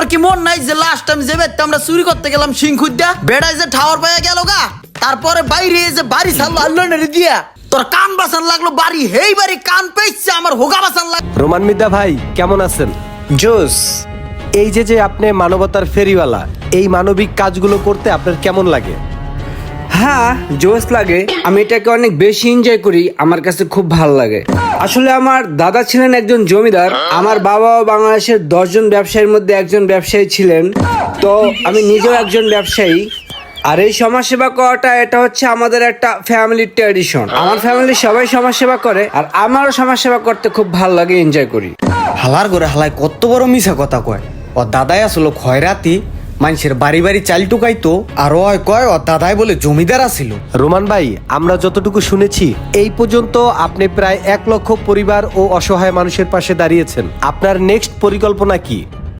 তোর কি মন নাই যে লাস্ট টাইম যে বেতে আমরা চুরি করতে গেলাম সিংখুদ্দা বেড়ায় যে ঠাওয়ার পাইয়া গেল গা, তারপরে বাইরে যে বাড়ি ছাড়লো আল্লাহ দিয়া তোর কান বাসান লাগলো বাড়ি, হেই বাড়ি কান পেয়েছে আমার হোগা বাসান লাগলো। রোমান মিদ্দা ভাই কেমন আছেন? জোস। এই যে আপনি মানবতার ফেরিওয়ালা, এই মানবিক কাজগুলো করতে আপনার কেমন লাগে? হ্যাঁ জোস লাগে, আমি এটাকে অনেক বেশি এনজয় করি, আমার কাছে খুব ভালো লাগে। আসলে আমার দাদা ছিলেন একজন জমিদার, আমার বাবাও বাংলাদেশের 10 জন ব্যবসায়ীর মধ্যে একজন ব্যবসায়ী ছিলেন, তো আমি নিজেও একজন ব্যবসায়ী। আর এই সমাজসেবা করাটা এটা হচ্ছে আমাদের একটা ফ্যামিলি ট্র্যাডিশন। আমার ফ্যামিলি সবাই সমাজসেবা করে, আর আমারও সমাজসেবা করতে খুব ভালো লাগে, এনজয় করি। হালার করে হালায় কত বড় মিছা কথা কয়। ও দাদাই আসলো খয়রাতি, মানুষের বাড়ি বাড়ি চাল টুকাইতো, আর ওই কয় ও দাদাই বলে জমিদার আছিল। রোমান ভাই, আমরা যতটুকু শুনেছি এই পর্যন্ত আপনি প্রায় 1 লক্ষ পরিবার ও অসহায় মানুষের পাশে দাঁড়িয়েছেন। আপনার নেক্সট পরিকল্পনা কি?